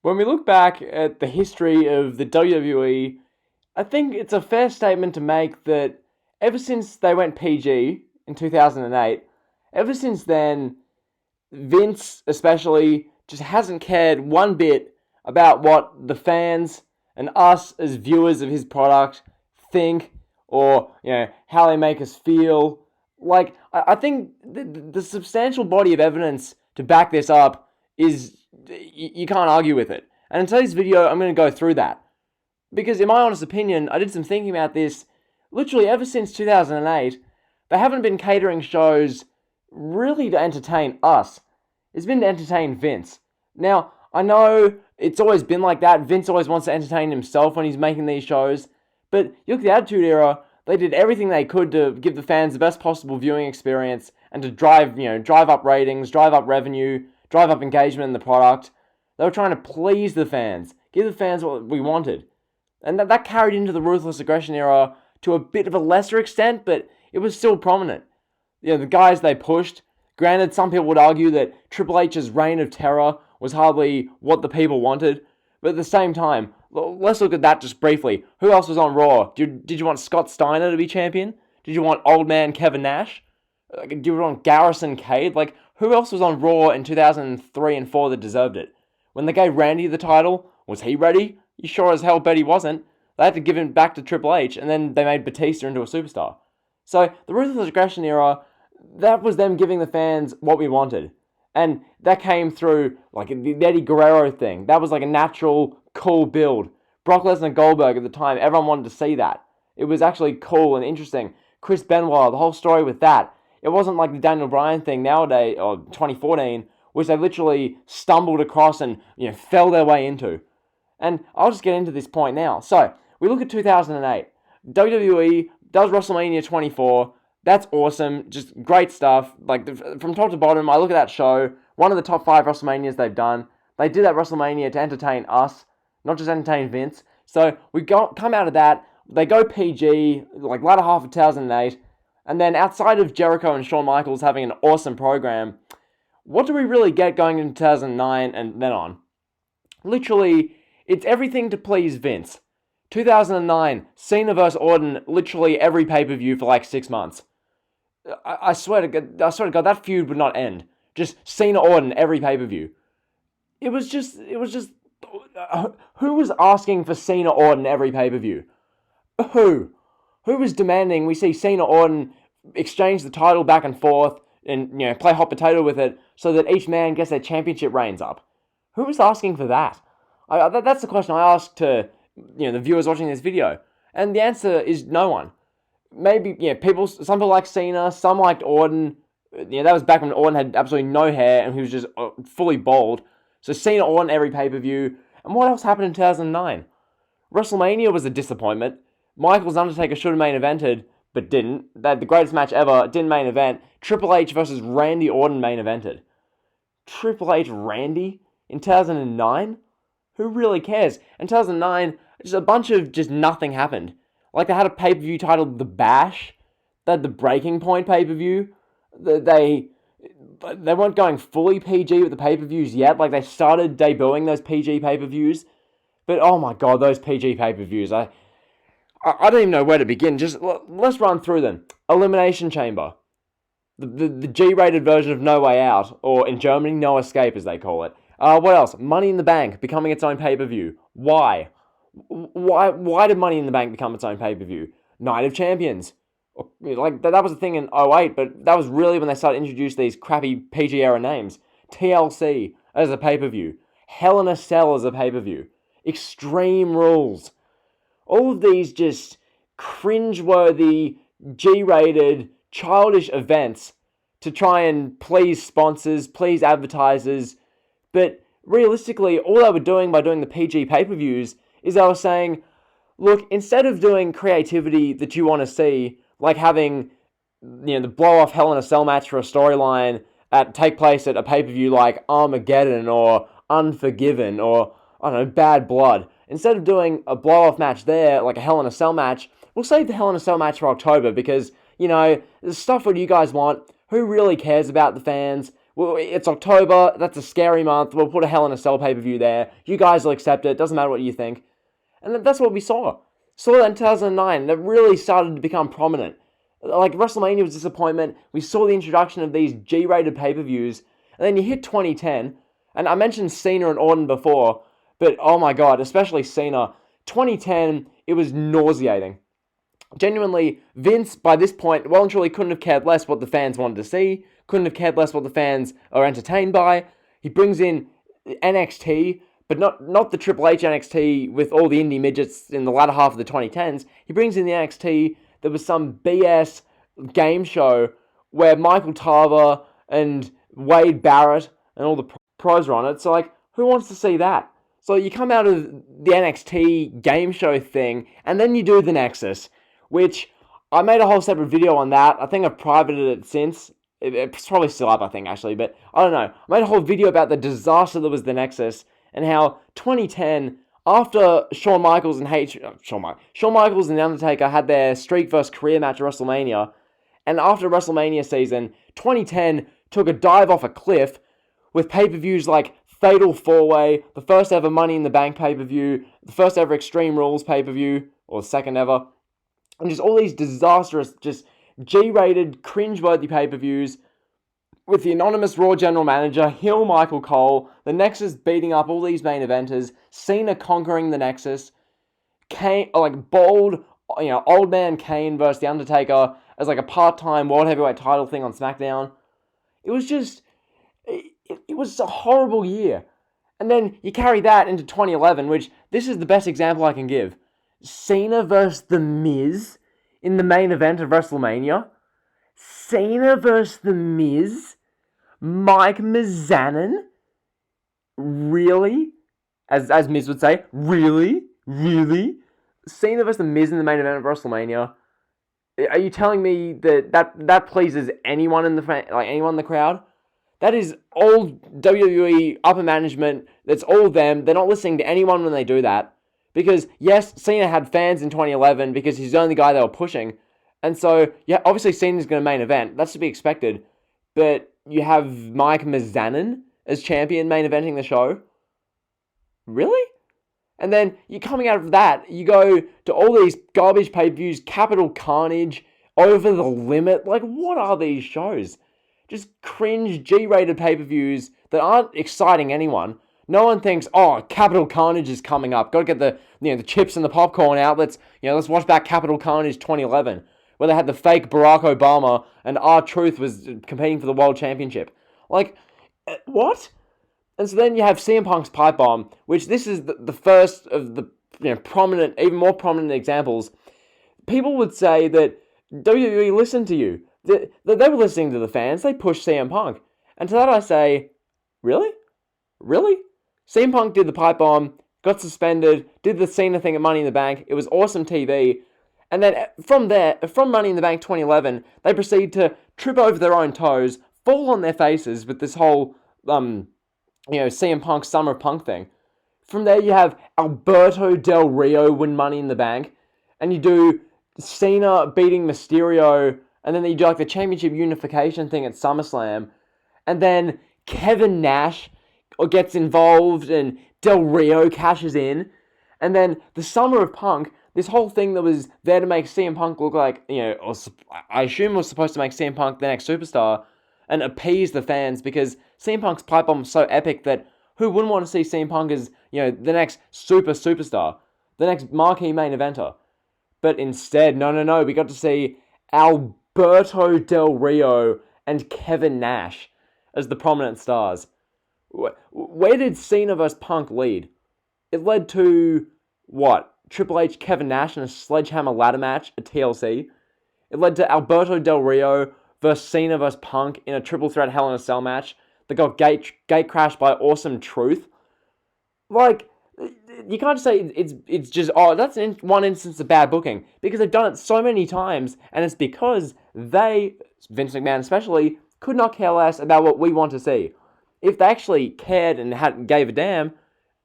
When we look back at the history of the WWE, I think it's a fair statement to make that ever since they went PG in 2008, ever since then, Vince especially just hasn't cared one bit about what the fans and us as viewers of his product think, or how they make us feel. Like, I think the substantial body of evidence to back this up is you can't argue with it. And in today's video, I'm going to go through that. Because in my honest opinion, I did some thinking about this. Literally ever since 2008, they haven't been catering shows really to entertain us. It's been to entertain Vince. Now, I know it's always been like that. Vince always wants to entertain himself when he's making these shows. But you look at the Attitude Era, they did everything they could to give the fans the best possible viewing experience and to drive up ratings, drive up revenue, drive up engagement in the product. They were trying to please the fans, give the fans what we wanted. And that carried into the Ruthless Aggression Era to a bit of a lesser extent, but it was still prominent. The guys they pushed. Granted, some people would argue that Triple H's reign of terror was hardly what the people wanted, but at the same time, let's look at that just briefly. Who else was on Raw? Did you want Scott Steiner to be champion? Did you want old man Kevin Nash? Did you want Garrison Cade? Who else was on Raw in 2003 and 4 that deserved it? When they gave Randy the title, was he ready? You sure as hell bet he wasn't. They had to give him back to Triple H, and then they made Batista into a superstar. So, the Ruthless Aggression Era, that was them giving the fans what we wanted. And that came through, the Eddie Guerrero thing. That was a natural, cool build. Brock Lesnar and Goldberg at the time, everyone wanted to see that. It was actually cool and interesting. Chris Benoit, the whole story with that. It wasn't like the Daniel Bryan thing nowadays, or 2014, which they literally stumbled across and fell their way into. And I'll just get into this point now. So, we look at 2008. WWE does WrestleMania 24. That's awesome. Just great stuff. From top to bottom, I look at that show. One of the top 5 WrestleManias they've done. They did that WrestleMania to entertain us, not just entertain Vince. So, come out of that. They go PG, latter half of 2008. And then outside of Jericho and Shawn Michaels having an awesome program, what do we really get going into 2009 and then on? Literally, it's everything to please Vince. 2009, Cena vs. Orton, literally every pay-per-view for 6 months. I swear to God, that feud would not end. Just Cena Orton every pay-per-view. It was just, who was asking for Cena Orton every pay-per-view? Who? Who was demanding we see Cena Orton exchange the title back and forth and play hot potato with it so that each man gets their championship reigns up? Who was asking for that? That's the question I asked to the viewers watching this video, and the answer is no one. Maybe some people like Cena, some liked Orton. That was back when Orton had absolutely no hair and he was just fully bald. So Cena Orton every pay-per-view. And what else happened in 2009? WrestleMania was a disappointment. Michaels Undertaker should have main evented, but didn't. They had the greatest match ever, didn't main event. Triple H versus Randy Orton main evented. Triple H Randy in 2009? Who really cares? In 2009, just a bunch of nothing happened. They had a pay-per-view titled The Bash. They had the Breaking Point pay-per-view. They weren't going fully PG with the pay-per-views yet. They started debuting those PG pay-per-views. But oh my god, those PG pay-per-views. I don't even know where to begin. Let's run through them. Elimination Chamber. The G-rated version of No Way Out. Or in Germany, No Escape as they call it. What else? Money in the Bank becoming its own pay-per-view. Why? Why did Money in the Bank become its own pay-per-view? Night of Champions. That was a thing in 08, but that was really when they started to introduce these crappy PG era names. TLC as a pay-per-view. Hell in a Cell as a pay-per-view. Extreme Rules. All of these just cringeworthy, G-rated, childish events to try and please sponsors, please advertisers. But realistically, all they were doing by doing the PG pay-per-views is they were saying, look, instead of doing creativity that you want to see, like having the blow-off Hell in a Cell match for a storyline take place at a pay-per-view like Armageddon or Unforgiven or, I don't know, Bad Blood. Instead of doing a blow-off match there, like a Hell in a Cell match, we'll save the Hell in a Cell match for October because, the stuff what you guys want, who really cares about the fans? well, it's October, that's a scary month, we'll put a Hell in a Cell pay-per-view there, you guys will accept it, doesn't matter what you think. And that's what we saw. Saw that in 2009, that really started to become prominent. Like, WrestleMania was a disappointment, we saw the introduction of these G-rated pay-per-views, and then you hit 2010, and I mentioned Cena and Orton before, but oh my god, especially Cena, 2010, it was nauseating. Genuinely, Vince, by this point, well and truly couldn't have cared less what the fans wanted to see, couldn't have cared less what the fans are entertained by. He brings in NXT, but not the Triple H NXT with all the indie midgets in the latter half of the 2010s. He brings in the NXT that was some BS game show where Michael Tarver and Wade Barrett and all the pros are on it. So, like, who wants to see that? So you come out of the NXT game show thing, and then you do the Nexus, which I made a whole separate video on that. I think I've privated it since. It's probably still up, I think, actually, but I don't know. I made a whole video about the disaster that was the Nexus, and how 2010, after Shawn Michaels and The Undertaker had their streak versus career match at WrestleMania, and after WrestleMania season, 2010 took a dive off a cliff with pay-per-views like Fatal 4-Way, the first ever Money in the Bank pay-per-view, the first ever Extreme Rules pay-per-view, or the second ever, and just all these disastrous, just G-rated, cringe-worthy pay-per-views with the anonymous Raw general manager, heel Michael Cole, the Nexus beating up all these main eventers, Cena conquering the Nexus, Kane, like bold, old man Kane versus The Undertaker as like a part-time World Heavyweight title thing on SmackDown. It was just, it was a horrible year. And then you carry that into 2011, which this is the best example I can give. Cena versus The Miz in the main event of WrestleMania. Cena versus The Miz. Mike Mizanin. Really? As Miz would say, really? Really? Cena versus The Miz in the main event of WrestleMania. Are you telling me that pleases anyone in the crowd? That is all WWE upper management. That's all them. They're not listening to anyone when they do that. Because, yes, Cena had fans in 2011 because he's the only guy they were pushing. And so, yeah, obviously Cena's going to main event. That's to be expected. But you have Mike Mizanin as champion main eventing the show? Really? And then you're coming out of that, you go to all these garbage pay-per-views, Capital Carnage, Over the Limit. Like, what are these shows? Just cringe G-rated pay-per-views that aren't exciting anyone. No one thinks, oh, Capital Carnage is coming up. Got to get the chips and the popcorn out. Let's watch back Capital Carnage 2011, where they had the fake Barack Obama and R-Truth was competing for the World Championship. Like, what? And so then you have CM Punk's Pipe Bomb, which this is the first of the prominent, even more prominent examples. People would say that WWE listened to you. They were listening to the fans. They pushed CM Punk. And to that I say, really? Really? CM Punk did the Pipe Bomb, got suspended, did the Cena thing at Money in the Bank. It was awesome TV. And then from Money in the Bank 2011, they proceed to trip over their own toes, fall on their faces with this whole, CM Punk Summer of Punk thing. From there, you have Alberto Del Rio win Money in the Bank, and you do Cena beating Mysterio, and then you do like the championship unification thing at SummerSlam, and then Kevin Nash gets involved, and Del Rio cashes in, and then the Summer of Punk, this whole thing that was there to make CM Punk look like, or I assume was supposed to make CM Punk the next superstar, and appease the fans, because CM Punk's Pipe Bomb was so epic that who wouldn't want to see CM Punk as, the next superstar, the next marquee main eventer? But instead, no, we got to see Alberto Del Rio and Kevin Nash as the prominent stars. Where did Cena vs. Punk lead? It led to, what? Triple H, Kevin Nash in a sledgehammer ladder match at TLC. It led to Alberto Del Rio versus Cena vs. Punk in a triple threat Hell in a Cell match that got gate crashed by Awesome Truth. Like, you can't just say it's just, that's one instance of bad booking, because they've done it so many times, and it's because they, Vince McMahon especially, could not care less about what we want to see. If they actually cared and gave a damn,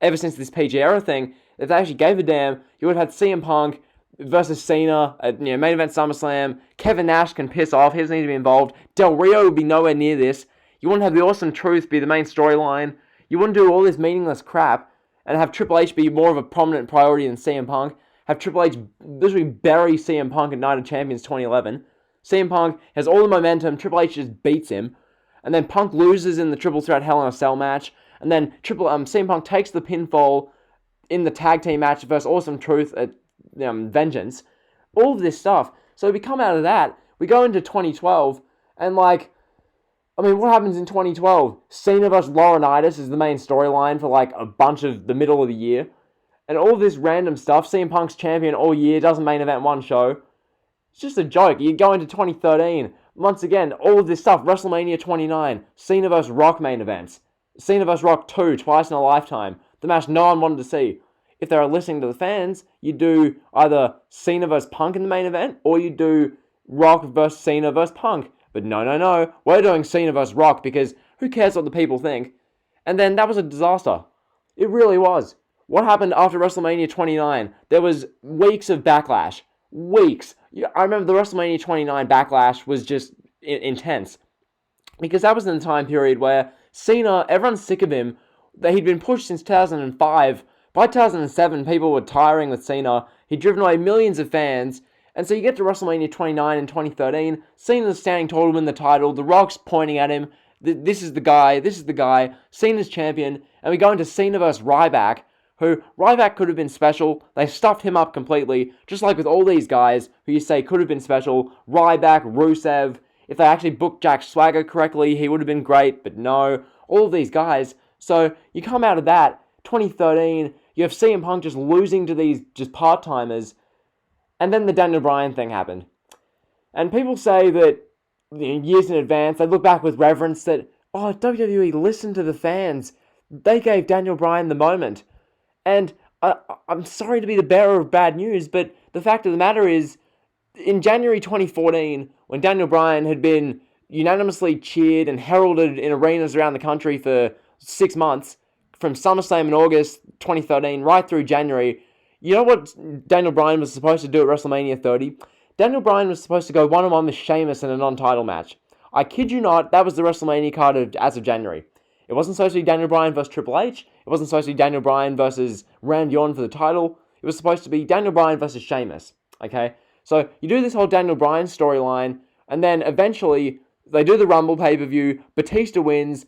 ever since this PG era thing, if they actually gave a damn, you would have had CM Punk versus Cena at main event SummerSlam. Kevin Nash can piss off. He doesn't need to be involved. Del Rio would be nowhere near this. You wouldn't have the Awesome Truth be the main storyline. You wouldn't do all this meaningless crap and have Triple H be more of a prominent priority than CM Punk. Have Triple H literally bury CM Punk at Night of Champions 2011. CM Punk has all the momentum. Triple H just beats him. And then Punk loses in the Triple Threat Hell in a Cell match. And then CM Punk takes the pinfall in the tag team match versus Awesome Truth at Vengeance. All of this stuff. So we come out of that. We go into 2012. And what happens in 2012? Cena vs. Laurinaitis is the main storyline for a bunch of the middle of the year. And all this random stuff. CM Punk's champion all year, doesn't main event one show. It's just a joke. You go into 2013. Once again, all of this stuff. WrestleMania 29. Cena vs. Rock main events. Cena vs. Rock 2, twice in a lifetime. The match no one wanted to see. If they were listening to the fans, you do either Cena vs. Punk in the main event, or you do Rock vs. Cena vs. Punk. But no. We're doing Cena vs. Rock because who cares what the people think? And then that was a disaster. It really was. What happened after WrestleMania 29? There was weeks of backlash. Weeks. I remember the WrestleMania 29 backlash was just intense. Because that was in the time period where Cena, everyone's sick of him. He'd been pushed since 2005. By 2007, people were tiring with Cena. He'd driven away millions of fans. And so you get to WrestleMania 29 in 2013. Cena's standing tall to win the title. The Rock's pointing at him. This is the guy. Cena's champion. And we go into Cena vs. Ryback, who Ryback could have been special. They stuffed him up completely. Just like with all these guys who you say could have been special. Ryback, Rusev. If they actually booked Jack Swagger correctly, he would have been great. But no. All of these guys. So you come out of that, 2013, you have CM Punk just losing to these just part-timers. And then the Daniel Bryan thing happened. And people say that years in advance, they look back with reverence that, WWE listened to the fans. They gave Daniel Bryan the moment. And I'm sorry to be the bearer of bad news, but the fact of the matter is, in January 2014, when Daniel Bryan had been unanimously cheered and heralded in arenas around the country for 6 months, from SummerSlam in August 2013 right through January, you know what Daniel Bryan was supposed to do at WrestleMania 30? Daniel Bryan was supposed to go one-on-one with Sheamus in a non-title match. I kid you not, that was the WrestleMania card as of January. It wasn't supposed to be Daniel Bryan versus Triple H. It wasn't supposed to be Daniel Bryan versus Randy Orton for the title. It was supposed to be Daniel Bryan versus Sheamus. Okay? So you do this whole Daniel Bryan storyline, and then eventually they do the Rumble pay-per-view. Batista wins.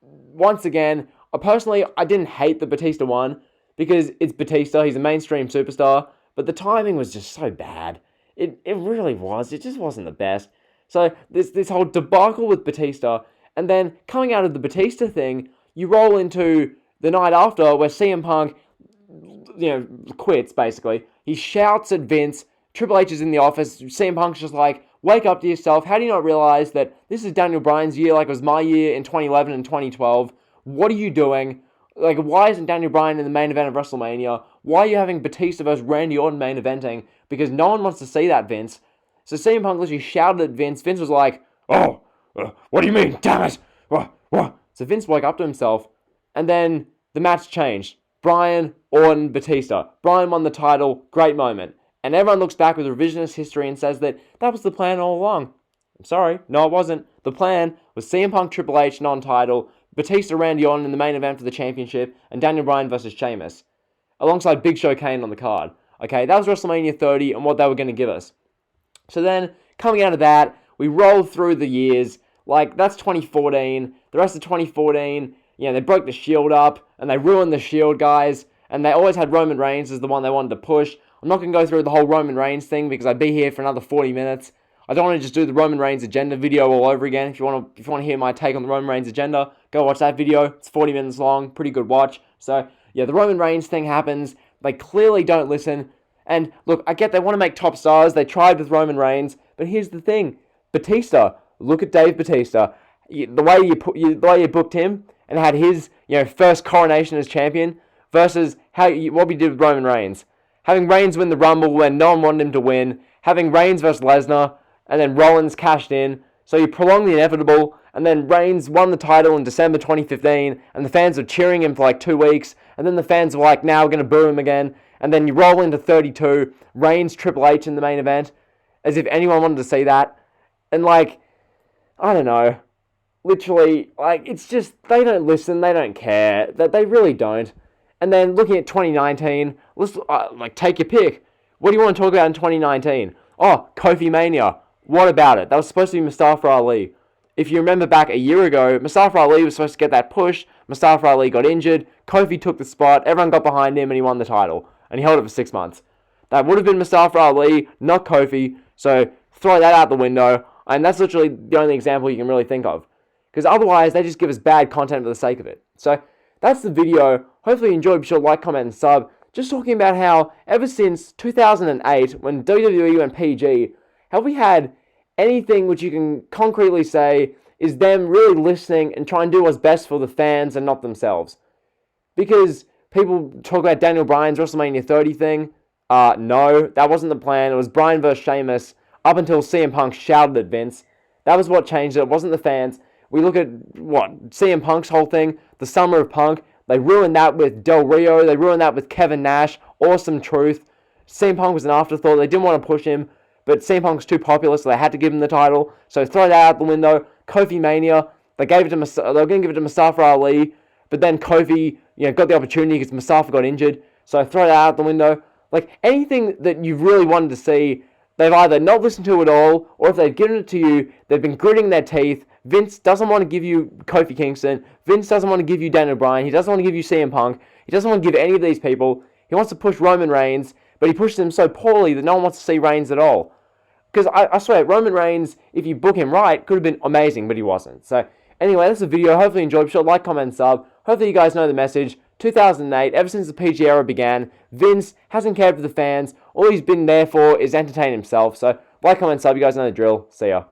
Once again, personally, I didn't hate that Batista won, because it's Batista, he's a mainstream superstar, but the timing was just so bad. It really was. It just wasn't the best. So this whole debacle with Batista, and then coming out of the Batista thing, you roll into the night after where CM Punk, quits, basically. He shouts at Vince. Triple H is in the office. CM Punk's just like, wake up to yourself. How do you not realize that this is Daniel Bryan's year like it was my year in 2011 and 2012? What are you doing? Why isn't Daniel Bryan in the main event of WrestleMania? Why are you having Batista versus Randy Orton main eventing? Because no one wants to see that, Vince. So CM Punk literally shouted at Vince. Vince was like, what do you mean? Damn it! What? So Vince woke up to himself, and then the match changed. Bryan, Orton, Batista. Bryan won the title. Great moment. And everyone looks back with revisionist history and says that was the plan all along. I'm sorry. No, it wasn't. The plan was CM Punk, Triple H, non-title, Batista, Randy Orton in the main event for the championship, and Daniel Bryan versus Sheamus, alongside Big Show Kane on the card. Okay, that was WrestleMania 30 and what they were going to give us. So then, coming out of that, we rolled through the years. That's 2014. The rest of 2014, they broke the Shield up, and they ruined the Shield, guys, and they always had Roman Reigns as the one they wanted to push. I'm not going to go through the whole Roman Reigns thing because I'd be here for another 40 minutes. I don't want to just do the Roman Reigns agenda video all over again. If you want to hear my take on the Roman Reigns agenda, go watch that video. It's 40 minutes long, pretty good watch. So, the Roman Reigns thing happens. They clearly don't listen. And look, I get they want to make top stars. They tried with Roman Reigns, but here's the thing: Batista. Look at Dave Batista. The way you booked him and had his first coronation as champion versus what we did with Roman Reigns. Having Reigns win the Rumble when no one wanted him to win. Having Reigns versus Lesnar. And then Rollins cashed in. So you prolong the inevitable. And then Reigns won the title in December 2015. And the fans were cheering him for 2 weeks. And then the fans were like, now we're going to boo him again. And then you roll into 32. Reigns, Triple H in the main event. As if anyone wanted to see that. And I don't know. literally, like, it's just, they don't listen, they don't care, that they really don't. And then looking at 2019, let's, take your pick. What do you want to talk about in 2019? Oh, Kofi Mania. What about it? That was supposed to be Mustafa Ali. If you remember back a year ago, Mustafa Ali was supposed to get that push. Mustafa Ali got injured. Kofi took the spot. Everyone got behind him and he won the title. And he held it for 6 months. That would have been Mustafa Ali, not Kofi. So throw that out the window. And that's literally the only example you can really think of. Because otherwise, they just give us bad content for the sake of it. So that's the video. Hopefully you enjoyed. Be sure to like, comment, and sub. Just talking about how ever since 2008, when WWE went PG, have we had anything which you can concretely say is them really listening and trying to do what's best for the fans and not themselves? Because people talk about Daniel Bryan's WrestleMania 30 thing. No, that wasn't the plan. It was Bryan versus Sheamus up until CM Punk shouted at Vince. That was what changed it. It wasn't the fans. We look at, CM Punk's whole thing, the Summer of Punk. They ruined that with Del Rio. They ruined that with Kevin Nash. Awesome Truth. CM Punk was an afterthought. They didn't want to push him, but CM Punk was too popular, so they had to give him the title. So throw that out the window. Kofi Mania. They were going to give it to Mustafa Ali, but then Kofi, got the opportunity because Mustafa got injured. So throw that out the window. Like, anything that you really wanted to see, they've either not listened to at all, or if they've given it to you, they've been gritting their teeth. Vince doesn't want to give you Kofi Kingston. Vince doesn't want to give you Daniel Bryan. He doesn't want to give you CM Punk. He doesn't want to give any of these people. He wants to push Roman Reigns, but he pushes him so poorly that no one wants to see Reigns at all. Because I swear, Roman Reigns, if you book him right, could have been amazing, but he wasn't. So anyway, that's the video. Hopefully you enjoyed. Be sure to like, comment, and sub. Hopefully you guys know the message. 2008, ever since the PG era began, Vince hasn't cared for the fans. All he's been there for is entertain himself. So like, comment, sub. You guys know the drill. See ya.